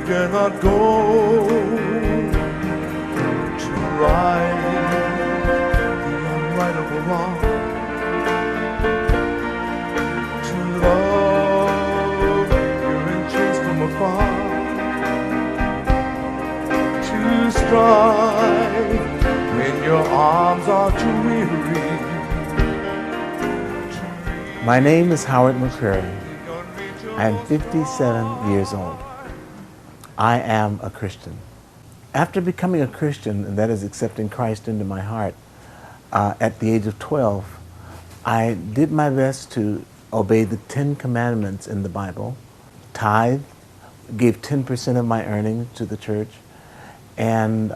dare not go to right the unrightable wrong, to love you're in chains from afar, to strive when your arms are too weary. My name is Howard McCrary. I am 57 years old. I am a Christian. After becoming a Christian, and that is accepting Christ into my heart, at the age of 12, I did my best to obey the 10 commandments in the Bible, tithe, gave 10% of my earnings to the church, and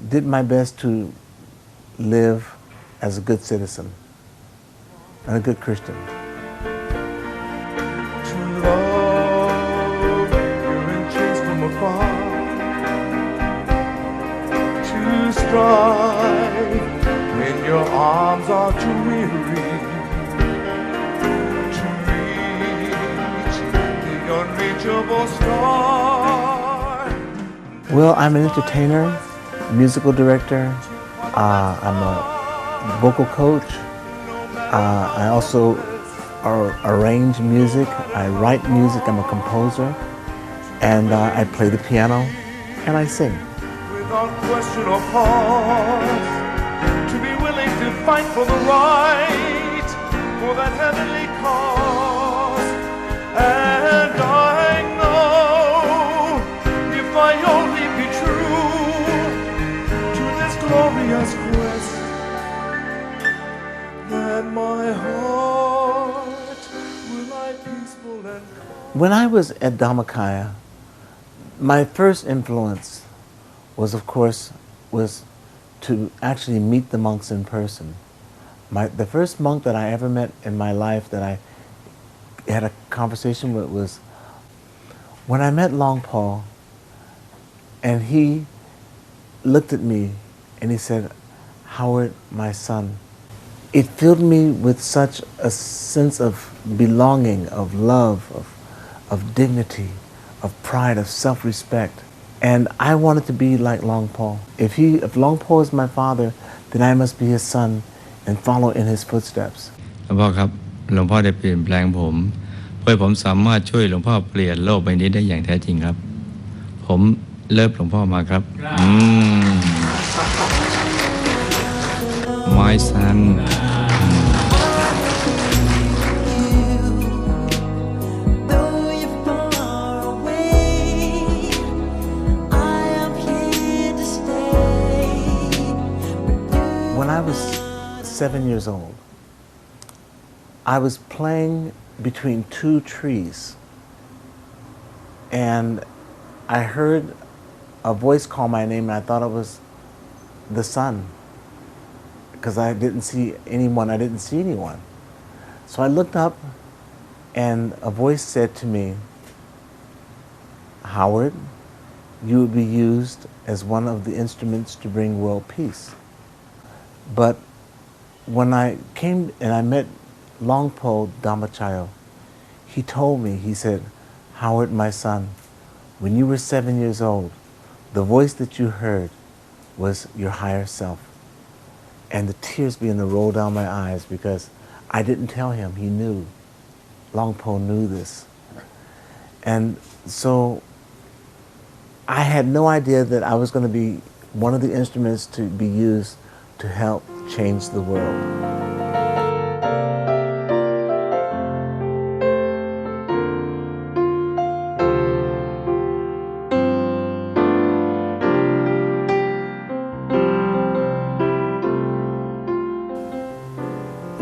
did my best to live as a good citizen and a good Christian. To love you're in chains from afar, to strive when your arms are too weary, to reach the unreachable star. Well, I'm an entertainer, musical director, I'm a vocal coach, I also arrange music, I write music, I'm a composer, and I play the piano, and I sing. Without question or pause, to be willing to fight for the right, for that heavenly cause. And I know, if I only be true to this glorious quest, that my heart will lie peaceful and calm. When I was at Dhammadayada, my first influence was, of course, to actually meet the monks in person. The first monk that I ever met in my life that I had a conversation with was when I met Long Paul, and he looked at me and he said, "Howard, my son." It filled me with such a sense of belonging, of love, of dignity, of pride, of self-respect. And I wanted to be like Long Paul. If Long Paul is my father, then I must be his son and follow in his footsteps. หลวงพ่อครับหลวงพ่อได้เปลี่ยนแปลงผมเพื่อผมสามารถช่วยหลวงพ่อเปลี่ยนโลกใบนี้ได้อย่างแท้จริงครับผมเลิฟหลวงพ่อมาครับMy son When I was 7 years old, I was playing between two trees, and I heard a voice call my name, and I thought it was the sun, because I didn't see anyone. So I looked up, and a voice said to me, "Howard, you will be used as one of the instruments to bring world peace." But when I came and I met Longpo Dhammadayada, he told me, he said, "Howard, my son, when you were 7 years old, the voice that you heard was your higher self." And the tears began to roll down my eyes because I didn't tell him. He knew. Longpo knew this. And so I had no idea that I was going to be one of the instruments to be used to help change the world.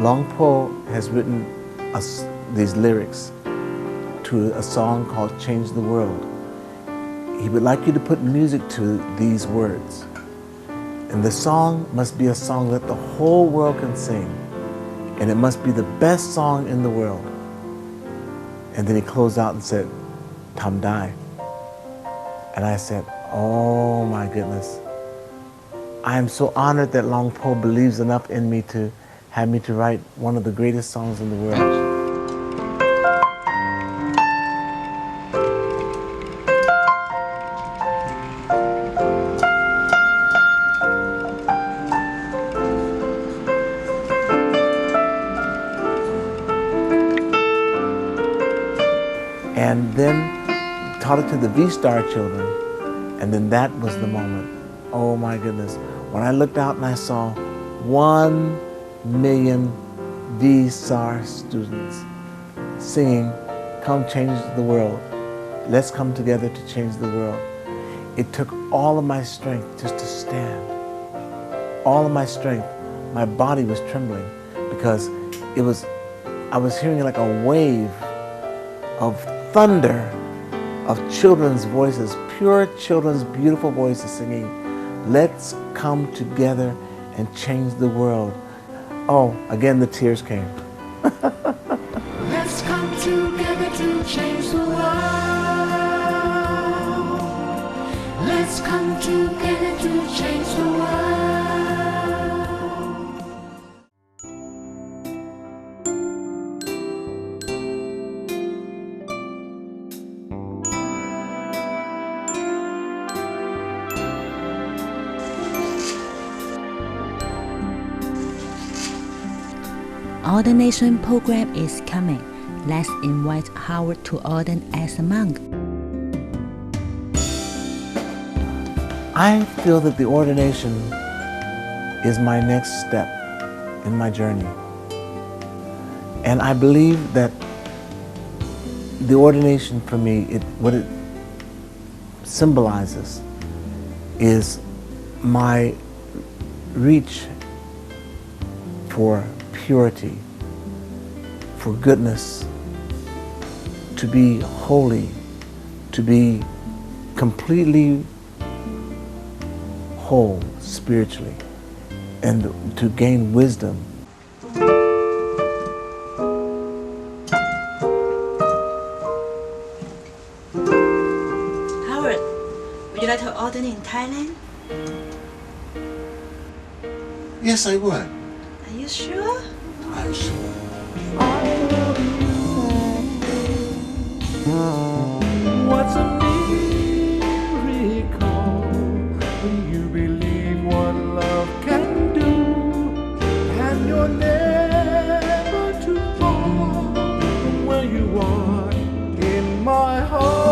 Longpo has written these lyrics to a song called Change the World. He would like you to put music to these words. And the song must be a song that the whole world can sing. And it must be the best song in the world. And then he closed out and said, "Thammadayada." And I said, "Oh my goodness. I am so honored that Longpo believes enough in me to have me to write one of the greatest songs in the world." and then taught it to the V-Star children, and then that was the moment. Oh my goodness. When I looked out and I saw 1 million V-Star students singing, "Come change the world. Let's come together to change the world." It took all of my strength just to stand. All of my strength. My body was trembling because I was hearing like a wave of thunder of children's voices, pure children's beautiful voices singing, "Let's come together and change the world." Oh, again the tears came. Let's come together to change the world. Let's come together to change the world. Ordination program is coming. Let's invite Howard to ordain as a monk. I feel that the ordination is my next step in my journey. And I believe that the ordination for me, what it symbolizes is my reach for purity, for goodness, to be holy, to be completely whole spiritually, and to gain wisdom. Howard, would you like to ordain in Thailand? Yes, I would. Are you sure? I'm sure. What's a miracle when you believe what love can do, and you're never too far from where you are in my heart.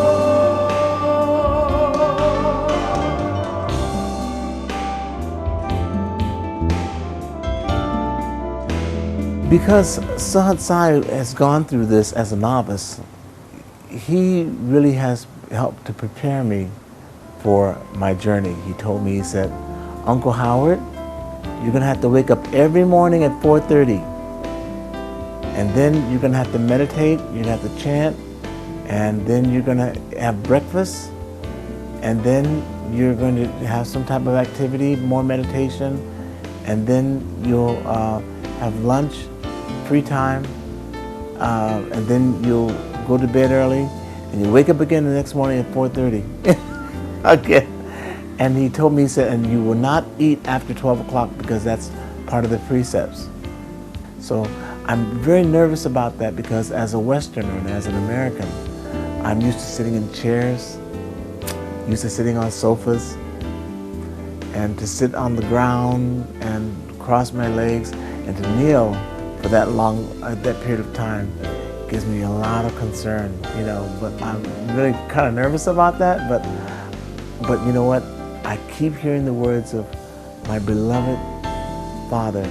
Because Sahat Sai has gone through this as a novice, he really has helped to prepare me for my journey. He told me, he said, "Uncle Howard, you're going to have to wake up every morning at 4:30. And then you're going to have to meditate, you're going to have to chant, and then you're going to have breakfast, and then you're going to have some type of activity, more meditation, and then you'll have lunch, free time, and then you'll go to bed early, and you wake up again the next morning at 4:30 again." And he told me, he said, "And you will not eat after 12 o'clock because that's part of the precepts." So I'm very nervous about that because as a Westerner and as an American, I'm used to sitting in chairs, used to sitting on sofas, and to sit on the ground and cross my legs and to kneel for that long, that period of time gives me a lot of concern, you know, but I'm really kind of nervous about that, but you know what? I keep hearing the words of my beloved father,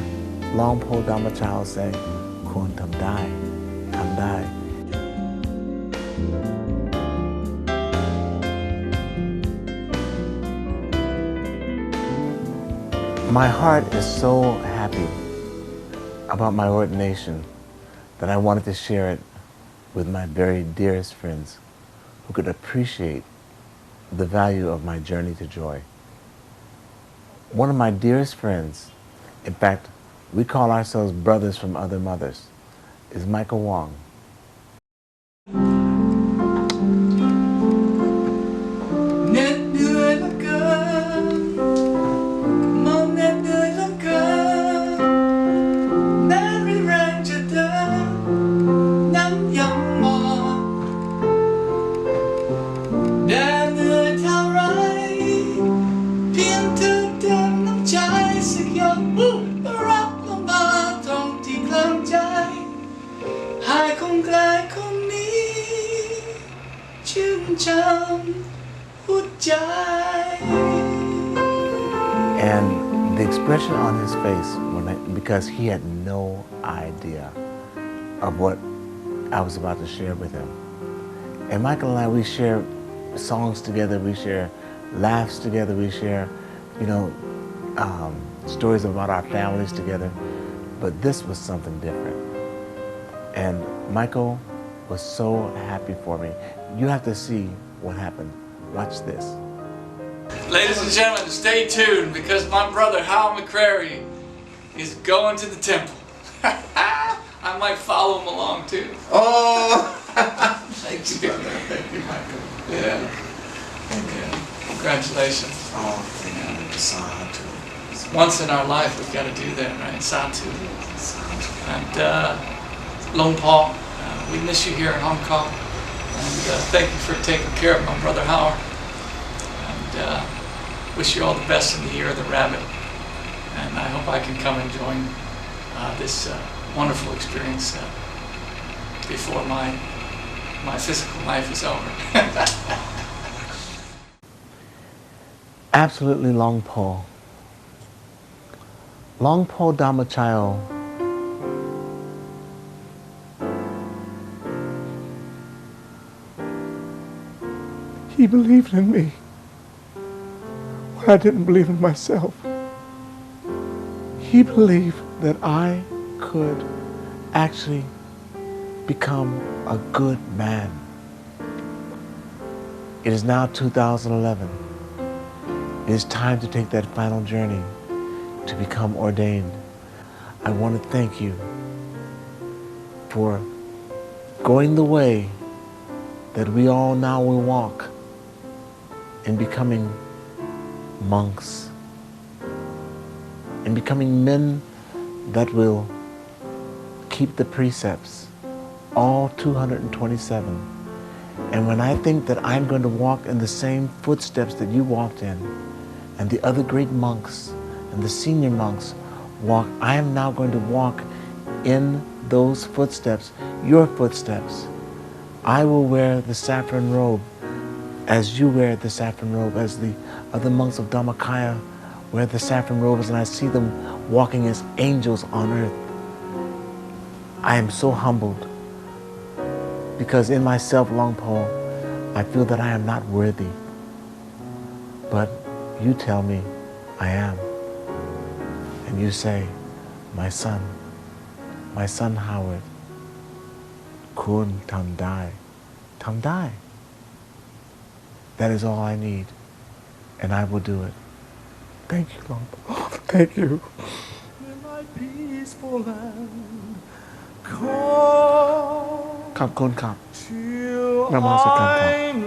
Longpo Dhammachao, saying, "Kun tam dai, tam dai." My heart is so happy about my ordination that I wanted to share it with my very dearest friends who could appreciate the value of my journey to joy. One of my dearest friends, in fact, we call ourselves brothers from other mothers, is Michael Wong. Hãy ช้ำหัวใจ And the expression on his face, because he had no idea of what I was about to share with him. And Michael and I, we share songs together, we share laughs together, we share, stories about our families together. But this was something different. And Michael was so happy for me. You have to see what happened. Watch this. Ladies and gentlemen, stay tuned because my brother Hal McCrary is going to the temple. I might follow him along too. Oh, thank you, brother. Thank you, Michael. Yeah. Congratulations. Oh, thank you. Sadhu. Once in our life, we've got to do that, right? Sadhu. And Long Paul, we miss you here in Hong Kong. And thank you for taking care of my brother Howard. And wish you all the best in the year of the rabbit. And I hope I can come and join this wonderful experience before my physical life is over. Absolutely Long Paul. Long Paul Dhammachayo he believed in me when I didn't believe in myself. He believed that I could actually become a good man. It is now 2011. It is time to take that final journey to become ordained. I want to thank you for going the way that we all now will walk in becoming monks, in becoming men that will keep the precepts, all 227. And when I think that I'm going to walk in the same footsteps that you walked in, and the other great monks and the senior monks walk, I am now going to walk in those footsteps, your footsteps. I will wear the saffron robe as you wear the saffron robe, as the other monks of Dhammakaya wear the saffron robes, and I see them walking as angels on earth. I am so humbled because in myself, Long Paul, I feel that I am not worthy. But you tell me I am. And you say, my son Howard, kun Thammadayada. Thammadayada. That is all I need, and I will do it. Thank you, Long Paul. Thank you. In my peaceful land, call ขอบคุณครับ till Namaste, Kanta. I'm